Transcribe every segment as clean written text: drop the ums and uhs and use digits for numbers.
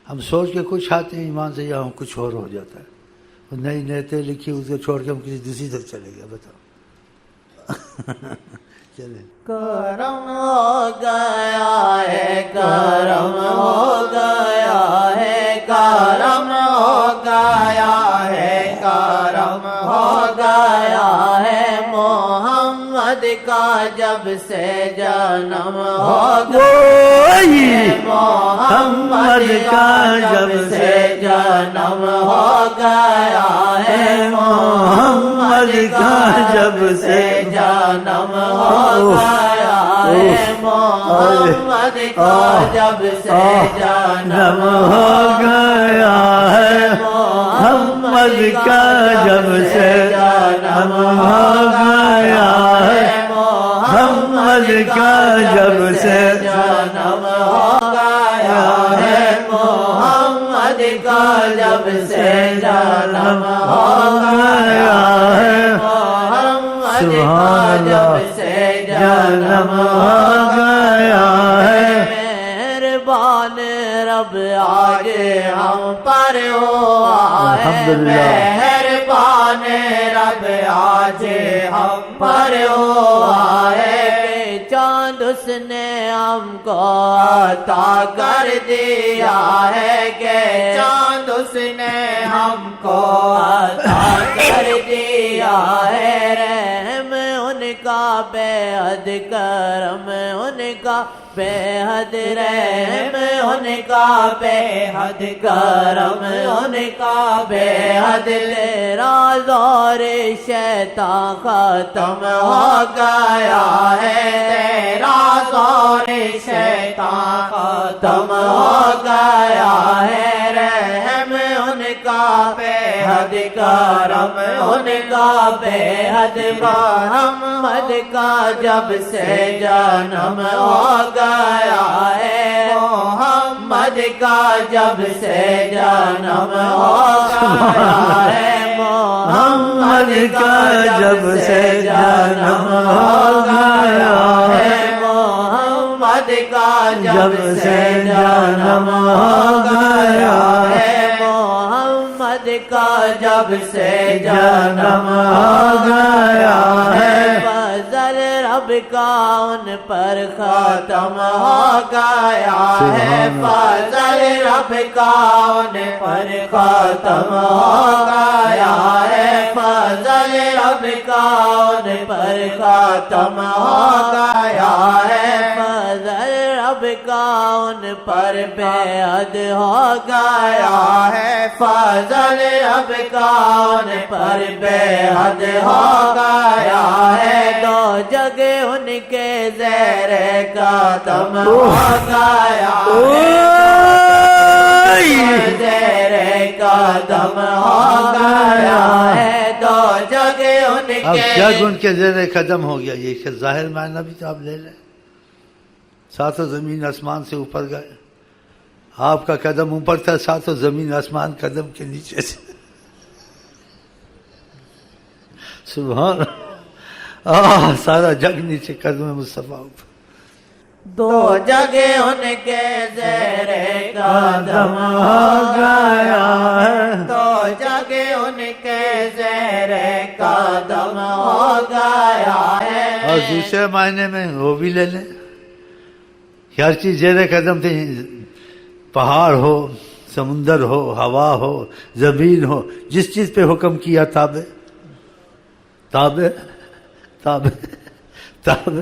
ہم سوچ کے کچھ آتے ہیں ایمان سے، یا ہم کچھ اور ہو جاتا ہے. وہ نئی نیتیں لکھی اس کو چھوڑ کے ہم کسی دوسری طرف چلے گئے. بتاؤ. چلے کرم ہو گیا ہے، کرم ہو گیا ہے، کرم ہو گیا ہے، کرم ہو گیا ہے. محمد کا جب سے جنم ہو گیا ہے، محمد کا جب سے جنم ہو گیا ہے، محمد کا جب سے جنم ہو گیا ہے، محمد کا جب سے جنم ہو گیا ہے، محمد کا جب سے جنم ہو گیا ہے، محمد کا جب سے جنم ہو گیا ہے، محمد کا جب سے جنم ہو گیا ہے، محمد کا جب سے جنم ہو گیا ہے. مہربان رب آج ہم پر ہوا ہے، مہربان رب آج ہم پر ہوا ہے. چاند اس نے ہم کو عطا کر دیا ہے، کہ چاند اس نے ہم کو عطا کر دیا ہے. رحم ان کا بے حد، کرم ان کا بے حد، رحم ان کا بے حد، کرم ان کا بے حد. تیرا دور شیطان ختم ہو گیا ہے، تیرا دور شیطان ختم ہو گیا ہے. رحم ان کا بے حد، کرم ان کا بے حد. محمد کا جب سے جنم ہو گیا ہے، محمد کا جب سے جنم ہو گیا ہے، محمد کا جب سے جنم ہو گیا ہے، محمد کا جب سے جنم ہو گیا ہے، محمد کا جب سے جنم ہو گیا ہے. فضل رب کا ان پر ختم ہو گیا ہے، فضل رب کا ان پر ختم ہو گیا ہے، فضل رب کا ان پر ختم ہو گیا ہے، فضل رب کا ان پر بے حد ہو گیا ہے، فضل رب کا ان پر بے حد ہو گیا ہے. دو جگہ ان کے زیر قدم ہو گیا ہے، زیر قدم ہو گیا ہے. دو جگہ ان کے اب جگ ان کے زیر قدم ہو گیا. یہ ظاہر معنی بھی تو آپ لے لیں. ساتوں زمین آسمان سے اوپر گئے، آپ کا قدم اوپر تھا، ساتوں زمین آسمان قدم کے نیچے سے. سبحان سارا جگ نیچے قدم مصطفیٰ اوپر. دو جگہ ان کے زیر قدم ہو گیا ہے، دو جگہ ان کے زیر قدم ہو گیا ہے. اور دوسرے معنی میں وہ بھی لے لیں، ہر چیز زیر قدم تھی. پہاڑ ہو، سمندر ہو، ہوا ہو، زمین ہو، جس چیز پہ حکم کیا تابع تابع تابع تابع.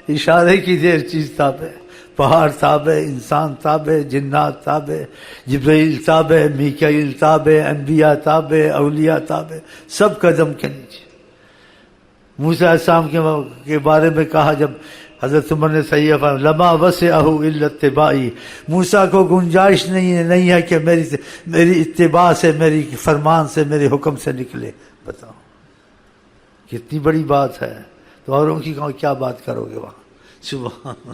اشارے کی دیر چیز تابع، پہاڑ تابع، انسان تابع، جنات تابع، جبرائیل تابع، میکائیل تابع، انبیاء تابع، اولیاء تابع، سب قدم کے نیچے. موسیٰ علیہ السلام کے بارے میں کہا جب حضرت عمر نے صحیح فرمایا لما وسعہ الا اتباعی، موسیٰ کو گنجائش نہیں ہے کہ میری اتباع سے، میری فرمان سے، میرے حکم سے نکلے. بتاؤ کتنی بڑی بات ہے. تو اوروں کی کیا بات کرو گے وہاں. سبحان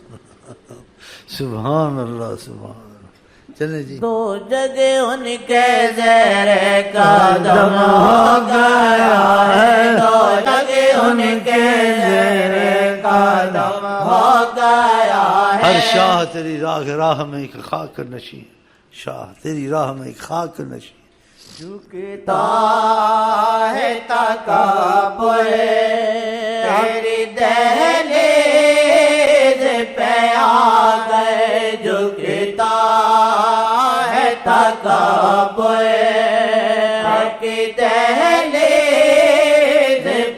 سبحان اللہ سبحان اللہ. چلیں جی. دو جگہ ان کے زیر قدم ہو گیا ہے، دو جگہ ان کے زیر قدم ہو گیا ہے. ہر شاہ تیری راہ میں ایک خاک نشین، شاہ تیری راہ میں خاک نشیں. جھکتا ہے تکبر تیری دہلیز پہ آ گئے. جھکتا ہے تکبر کی دہلیز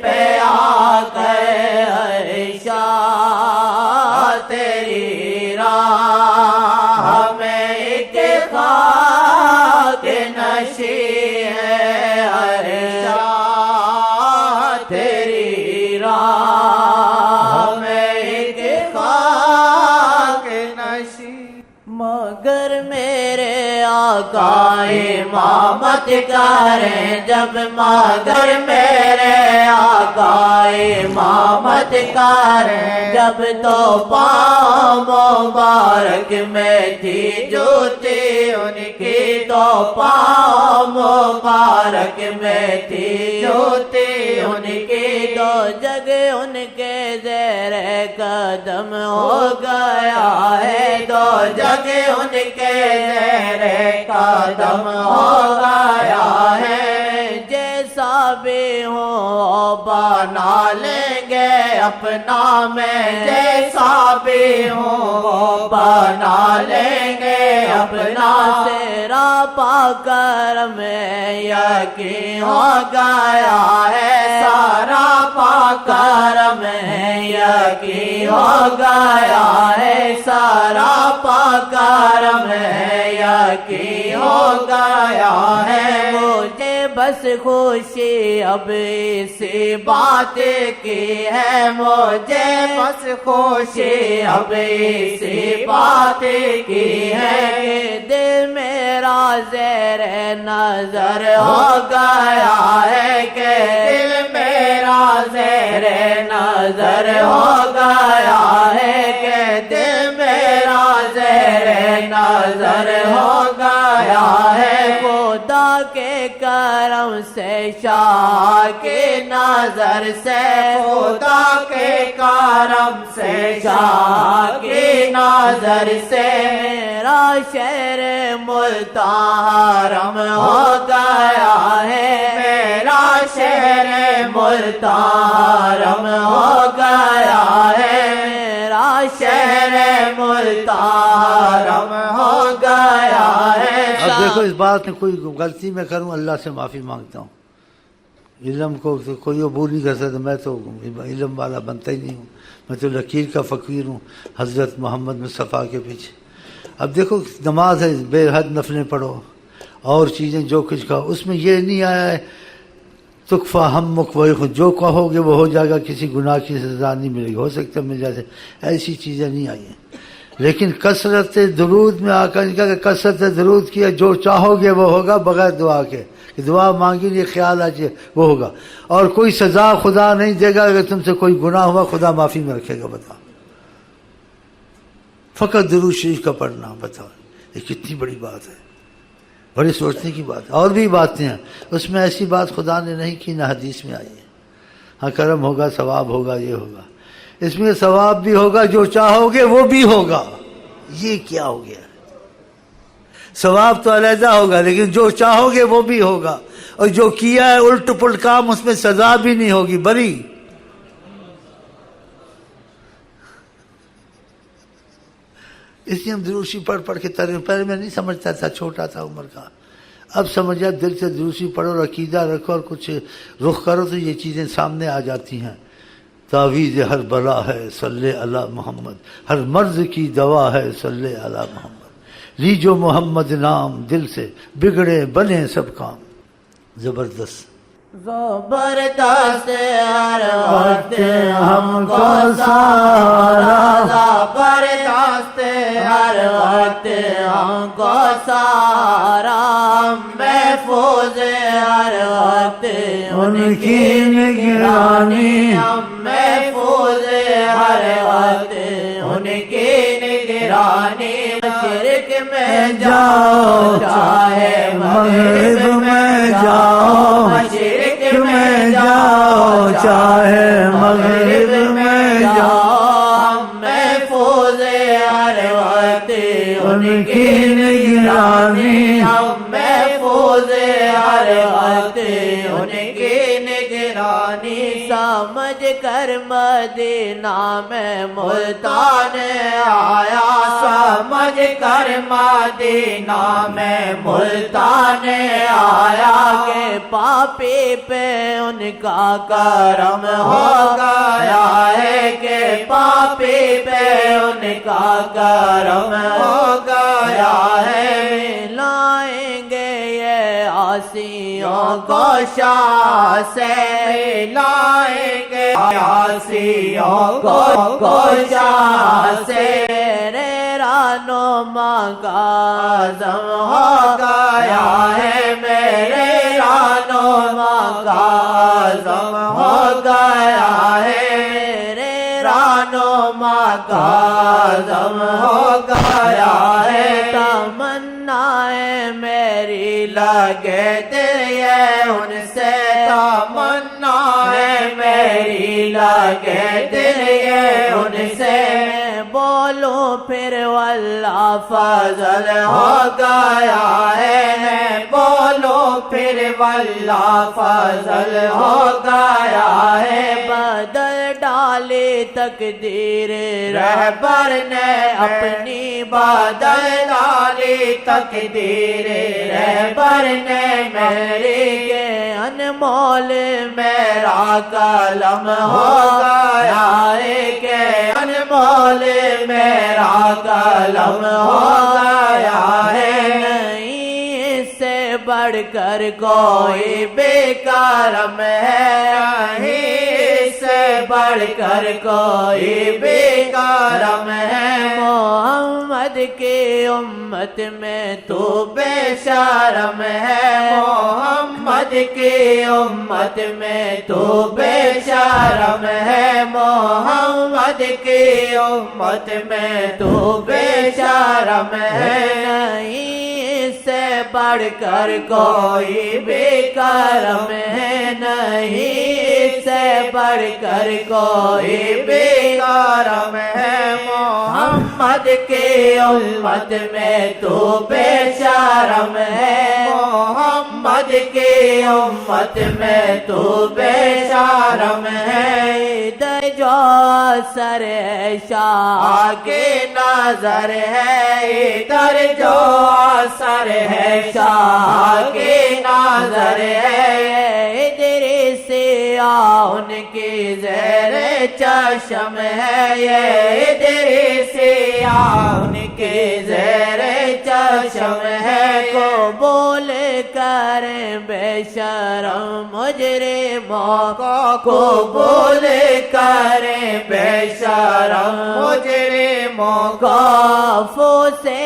پہ آ گئے. شاہ تیری راہ میں ایک خاک نشیں ہے. شاہ تیری راہ میں ایک خاک نشیں. مگر میرے آقا امامت کریں جب. مگر میرے آقا امامت کریں جب تو پاؤں مبارک میں تھی جوتی ان کی. تو پاؤں مبارک میں تھی جوتی ان کی. تو جگ ان کے زیر قدم ہو گیا ہے. تو جگ ان کے زیر قدم ہو گیا ہے. جیسا بھی ہو بنا لیں گے اپنا میں. جیسا بھی ہو بنا لیں گے اپنا. تیرا پاک کرم یقین ہو گیا ہے. سارا پاک کرم یقین ہو گیا ہے. سارا پاک کرم یقین ہو گیا ہے. مجھے بس خوشی اب اسی بات کی ہے. مجھے بس خوشی اب اسی بات کی ہے کہ دل میرا زیر نظر ہو گیا ہے. کہ دل میرا زیر نظر ہو گیا ہے. کہ دل میرا زیر نظر ہو گیا ہے. خدا کے کرم سے شاہ کی نظر سے. خدا کے کرم سے شاہ کی نظر سے میرا شہر ملتان ہو گیا ہے. میرا شہر ملتان ہو گیا ہے. میرا شہر ملتان ہو گیا ہے. اب دیکھو اس بات میں کوئی غلطی میں کروں اللہ سے معافی مانگتا ہوں. علم کو تو کوئی عبور نہیں کر سکتا. میں تو علم والا بنتا ہی نہیں ہوں. میں تو لکیر کا فقیر ہوں حضرت محمد مصطفیٰ کے پیچھے. اب دیکھو نماز ہے بے حد نفلیں پڑھو اور چیزیں جو کچھ کہو. اس میں یہ نہیں آیا ہے تکفا ہم مکوئی خود جو کہو گے وہ ہو جائے گا. کسی گناہ کی سزا نہیں ملے گی. ہو سکتا ہے مل جائے. ایسی چیزیں نہیں آئی ہیں. لیکن کثرت درود میں آ کر کہ کثرت درود کیا جو چاہو گے وہ ہوگا بغیر دعا کے. کہ دعا مانگی لیے خیال آ جائے وہ ہوگا. اور کوئی سزا خدا نہیں دے گا. اگر تم سے کوئی گناہ ہوا خدا معافی میں رکھے گا. بتاؤ فقط درود شریف کا پڑھنا. بتاؤ یہ کتنی بڑی بات ہے. بڑی سوچنے کی بات. اور بھی باتیں ہیں اس میں ایسی بات خدا نے نہیں کی نہ حدیث میں آئی ہے. ہاں کرم ہوگا ثواب ہوگا یہ ہوگا. اس میں ثواب بھی ہوگا جو چاہو گے وہ بھی ہوگا. یہ کیا ہو گیا؟ ثواب تو علیحدہ ہوگا لیکن جو چاہو گے وہ بھی ہوگا. اور جو کیا ہے الٹ پلٹ کام اس میں سزا بھی نہیں ہوگی بری. اس لیے ہم دروشی پڑھ پڑھ کے ترے. پہلے میں نہیں سمجھتا تھا چھوٹا تھا عمر کا. اب سمجھا دل سے دروشی پڑھو اور عقیدہ رکھو اور کچھ رخ کرو تو یہ چیزیں سامنے آ جاتی ہیں. تعویذ ہر بلا ہے صلی علی محمد. ہر مرض کی دوا ہے صلی علی محمد. لیجو محمد نام دل سے بگڑے بنے سب کام. زبردست زبردست ہر وقت ہم کو سارا. زبردست ہر وقت ہم کو سارا. محفوظ ہر وقت ان کی نگرانی. ہم محفوظ ہر وقت ان کی نگرانی. مشرق میں جاؤ چاہے مغرب میں جاؤ. مشرق میں جاؤ چاہے مغرب میں جاؤ. ہم محفوظ ہر وقت ان کی نگرانی. ہم محفوظ ہر وقت ان کی نگرانی سمجھ کر مدینہ میں ملتان آیا سمجھ کر مدینہ میں ملتان آیا کہ پاپی پہ ان کا کرم ہو گیا ہے کہ پاپی پہ ان کا کرم ہو گیا ہے لائیں گے یہ عاصیوں کو شاہ سے لائیں گے عاصیوں کو شاہ سے میرے رہنما کا عزم ہو گیا ہے میرے رہنما کا عزم ہو گیا ہے میرے رہنما کا عزم ہو گیا ہے تمنائیں میری لگے دل یہ ان سے تمنائیں میری لگے دل یہ ان سے بولوں پھر واللہ فضل ہو گیا ہے بولوں پھر واللہ فضل ہو گیا ہے بدل ڈالی تقدیر رہبر نے اپنی بدل ڈالی تقدیر رہبر نے میری کے انمول میرا قلم ہو گیا ہے کہ انمول میرا قلم ہو گیا ہے نہیں اس سے بڑھ کر کوئی بے کرم ہے نہیں اس سے بڑھ کر کوئی بے کرم ہے محمد کی امت میں تو بے شرم ہے محمد کی امت میں تو بے شرم ہے محمد کی امت میں تو بے شرم ہے نہیں اس سے بڑھ کر کوئی بے کرم ہے نہیں اس سے بڑھ کر کوئی بے کرم ہے محمد کی امت میں تو بے شرم ہے محمد کی امت میں تو بے شرم ہے ادھر جو اثر ہے شاہ کی نظر ہے ادھر جو اثر ہے شاہ کی نظر ہے ادھر سے ان کی زیر چشم ہے یہ ادھر سے ان کی زیر چشم ہے کو بول کریں بے شرم مجرموں کو بول کریں بے شرم مجرموں کو عفو سے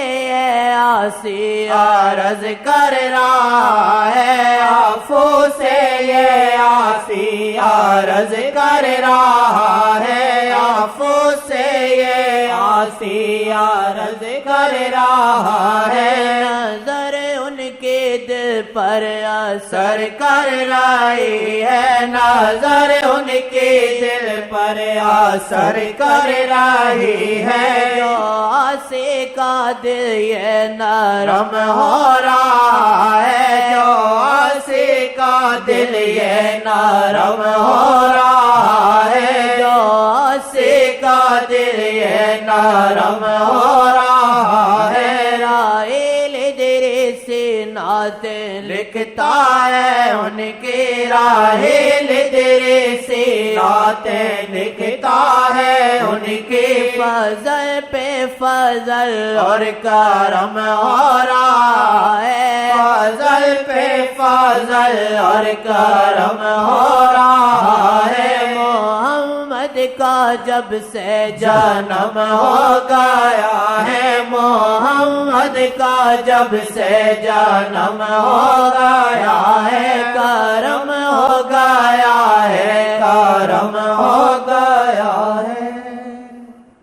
عاصی عرض کر رہا ہے عفو سے یہ عاصی عرض کر رہا ہے عفو سے یہ عاصی عرض کر رہا ہے نظر ان کے دل پر اثر کر رہی ہے نظر ان کے دل پر اثر کر رہی ہے جو عاصی کا دل یہ نرم ہو رہا ہے جو عاصی کا دل یہ نرم ہو رہا ہے جو عاصی کا دل یہ نرم ہو رہا ہے رائل ادریسی نعتیں لکھتا ہے ان کی راحل ادریسی نعتیں لکھتا ہے ان کی فضل پہ فضل اور کرم ہو رہا ہے فضل پہ فضل اور کرم ہو رہا ہے محمد کا جب سے جنم ہو گیا ہے محمد کا جب سے جنم ہو گیا ہے کرم ہو گیا ہے کرم ہو گیا